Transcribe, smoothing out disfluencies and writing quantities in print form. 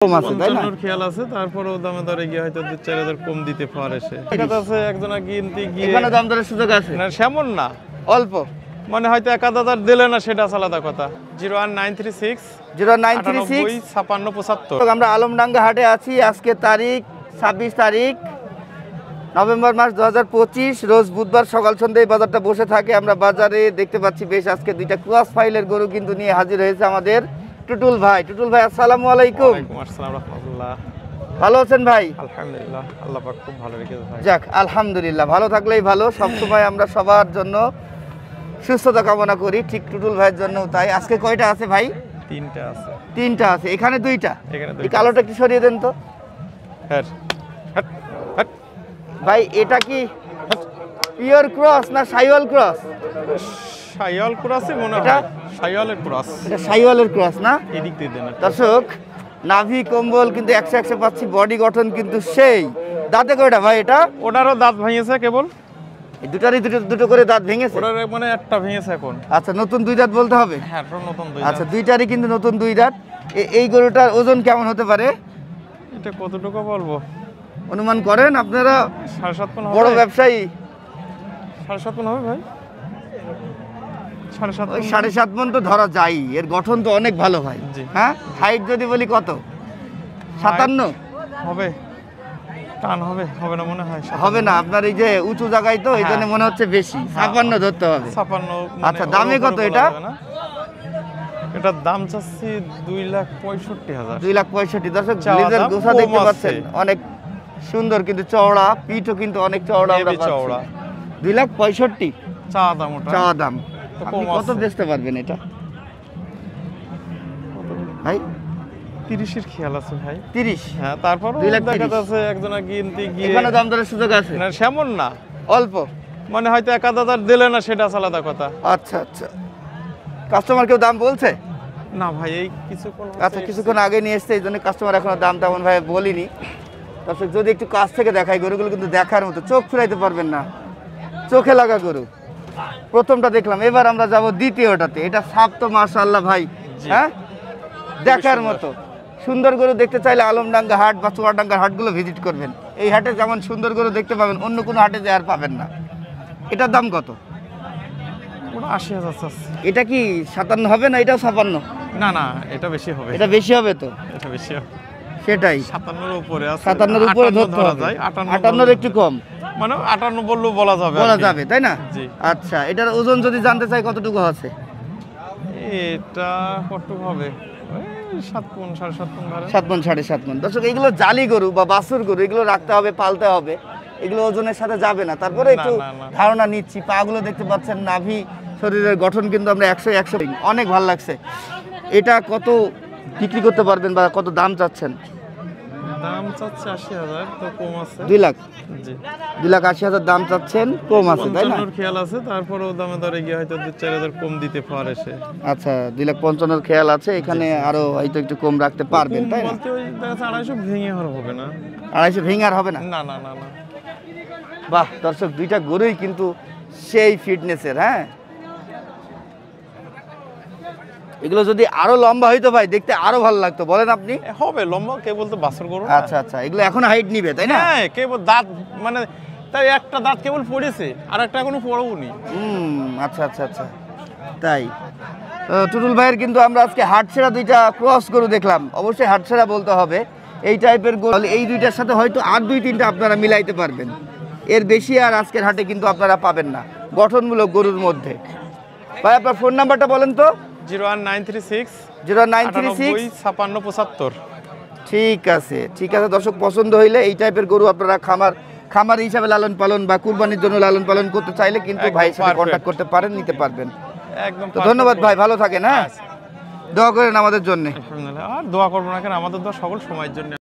কম আছে তাই না? খেয়াল আছে, তারপরেও দামে দরে গিয়ে হয়তো 2-4,000 কম দিতে পারে সে। ঠিক আছে, একজনা কিনতে গিয়ে এখানে দাম দরের সুযোগ আছে না, সেমন না, অল্প, মানে হয়তো 1,000 দিলে না, সেটা আলাদা কথা। 01936 0936 5675। আমরা আলমডাঙ্গা হাটে আছি। আজকে তারিখ 26 তারিখ নভেম্বর মাস 2025, রোজ বুধবার সকাল সন্ধ্যায় বাজারটা বসে থাকে। আমরা বাজারে দেখতে পাচ্ছি বেশ আজকে দুইটা ক্রস ফাইলের গরু কিন্তু নিয়ে হাজির হয়েছে আমাদের টুটুল ভাই। টুটুল ভাই, আসসালামু আলাইকুম। ওয়ালাইকুম আসসালাম রাহমাতুল্লাহ। ভালো আছেন ভাই? আলহামদুলিল্লাহ, আল্লাহ পাক খুব ভালো রেখেছে ভাই। যাক, আলহামদুলিল্লাহ, ভালো থাকলেই ভালো। সবসময় আমরা সবার জন্য সুস্থতা কামনা করি, ঠিক টুটুল ভাইয়ের জন্য তাই। আজকে কয়টা আছে ভাই? 3টা আছে। 3টা আছে, এখানে 2টা। এখানে এই কালোটা একটু সরিয়ে দেন তো হ্যাঁ, হট হট। ভাই। এটা কি পিওর ক্রস না সাইওয়াল ক্রস? শাইওয়াল ক্রসই মনে এটা? হয়, শাইওয়ালের ক্রস। এটা সাইওয়ালের ক্রস না? এদিক দিয়ে দেন একটু। দর্শক, নাভি কম্বল কিন্তু 100 পাচ্ছি, বডি গঠন কিন্তু সেই। দাঁতে কয়টা ভাই এটা? ওটারও দাঁত ভেঙেছে কেবল, এই দুটারই দুটো করে দাঁত ভেঙেছে। ওটার মানে একটা ভেঙেছে এখন। আচ্ছা, নতুন 2 দাঁত বলতে হবে। হ্যাঁ, ওটা নতুন দুই আচ্ছা, দাঁত। 2টারই কিন্তু নতুন 2 দাঁত। এই গরুটার ওজন কেমন হতে পারে এটা কতটুকু বলবো, অনুমান করেন আপনারা? 7.5 মণ বড় হবে। ব্যবসায়ী 7.5 মণ হবে ভাই, 7.5 ওই মণ। 7.5 মণ তো ধরা যায়। এর গঠন তো অনেক ভালো ভাই। জি। হ্যাঁ, হাইট যদি বলি কত? 57 হবে, টান হবে, হবে না মনে হয়। 57 হবে না, আপনার এই যে উঁচু জায়গায় তো এই জন্য মনে হচ্ছে বেশি। 56 ধরতে হবে। 56 আচ্ছা, দামে কত এটা? এটার দাম চাচ্ছি 2,65,000। 2,65,000। দর্শক, চাওয়া গ্লিজের দাম গোছা কম দেখতে আছে। পাচ্ছেন, অনেক সুন্দর কিন্তু চওড়া, পিঠও কিন্তু অনেক চওড়া আমরা হেভি পাচ্ছি। চওড়া। 2,65,000 চা দাম ওটা। চাওয়া দাম। তো আপনি কম কত আছে। বেচতে পারবেন এটা ভাই? 30 এর খেয়াল আছে ভাই। 30? হ্যাঁ, তারপরও 2,30,000 দেখা যাচ্ছে একজনা কিনতে গিয়ে এখানে দাম দরের সুযোগ আছে না, সেমন না, অল্প। মানে হয়তো 1,000 দিলে না, সেটা আলাদা কথা। আচ্ছা আচ্ছা, কাস্টমার কেউ দাম বলছে? না ভাই, এই কিছুক্ষণ আচ্ছা, কিছুক্ষণ আগে নিয়ে এসছে, এই জন্য কাস্টমার এখনো দাম তেমন ভাই বলিনি। দর্শক, যদি একটু কাছ থেকে দেখাই, গরুগুলো কিন্তু দেখার মতো, চোখ ফিরাইতে পারবেন না, চোখে লাগা গরু। প্রথমটা দেখলাম, এবার আমরা যাব দ্বিতীয়টাতে। এটা সাপ তো মাশাআল্লাহ ভাই, হ্যাঁ, দেখার মতো সুন্দর গরু দেখতে চাইলে আলমডাঙ্গা হাট বা চুয়াডাঙ্গার হাটগুলো ভিজিট করবেন। এই হাটে যেমন সুন্দর গরু দেখতে পাবেন, অন্য কোনো হাটে যে আর পাবেন না। এটার দাম কত? ওটা 80,000 চাচ্ছে। এটা কি 57 হবে না? এটাও 56? না না, এটা বেশি হবে। এটা বেশি হবে তো, এটা বেশি হবে। সেটাই। 57 এর উপরে আছে। 57 উপরে 58 ধরতে ধরা হবে। যায়, 58 58 একটু কম মানে 58 বললেও বলা যাবে। বলা আর কি। যাবে তাই না? জি। আচ্ছা, এটার ওজন যদি জানতে চাই কতটুকু আছে? এটা কতটুকু হবে? ওই 7 মণ, 7.5 মণ ধরে। 7 মণ, 7.5 মণ। দর্শক, এগুলো জালি গরু বা বাছুর গরু, এগুলো রাখতে হবে, পালতে হবে, এগুলো ওজনের সাথে যাবে না। তারপরে না, একটু না, না। ধারণা নিচ্ছি। পাগুলো দেখতে পাচ্ছেন, নাভি, শরীরের গঠন কিন্তু আমরা 100 অনেক ভালো লাগছে। এটা কত বিক্রি করতে পারবেন বা কত দাম চাচ্ছেন? দাম চাচ্ছে 80,000, তো কম আছে। 2 লাখ? জি। 2,80,000 দাম চাচ্ছেন, কম আছে তাই না? 55 খেয়াল আছে, তারপরেও দামে দরে গিয়ে হয়তো 2-4,000 কম দিতে পারে সে। আচ্ছা, 2,55,000 খেয়াল আছে, এখানে আরো হয়তো একটু কম রাখতে পারবেন কম তাই না? বলতে ওই দেখা যাচ্ছে 250 ভেঙে আর হবে না। 250 ভেঙে আর হবে না? না না না না। বাহ দর্শক, দুইটা গরুই কিন্তু সেই ফিটনেসের। হ্যাঁ, এগুলো যদি আরো লম্বা হইতো ভাই, দেখতে আরো ভালো লাগতো, বলেন আপনি? হবে লম্বা, কে বলতে বাছর গরু না? আচ্ছা আচ্ছা, এগুলো এখন হাইট নিবে তাই না? হ্যাঁ, কেবল দাঁত মানে তাই একটা দাঁত কেবল পড়েছে, আর একটা এখনো পড়াওনি। আচ্ছা আচ্ছা আচ্ছা, তাই। টুটুল ভাইয়ের কিন্তু আমরা আজকে হাটছেড়া 2টা ক্রস গরু দেখলাম। অবশ্যই হাটছেড়া বলতে হবে এই টাইপের গরু। এই 2টার সাথে হয়তো আর 2-3টা আপনারা মিলাইতে পারবেন, এর বেশি আর আজকের হাটে কিন্তু আপনারা পাবেন না গঠনমূলক গরুর মধ্যে। ভাই, আপনার ফোন নাম্বারটা বলেন তো। 01936 00936 5875। ঠিক আছে ঠিক আছে। দর্শক, পছন্দ হইলে এই টাইপের গরু আপনারা খামার হিসাবে লালন পালন বা কুরবানির জন্য লালন পালন করতে চাইলে কিন্তু একদম ভাইয়ের সাথে perfect। কন্ট্যাক্ট করতে পারেন, নিতে পারবেন। একদম তো ধন্যবাদ ভাই, ভালো থাকেন। হ্যাঁ, আচ্ছা। দোয়া করেন আমাদের জন্য। আলহামদুলিল্লাহ। আর দোয়া করবো না কেন, আমাদের দোয়া সকল সময়ের জন্য।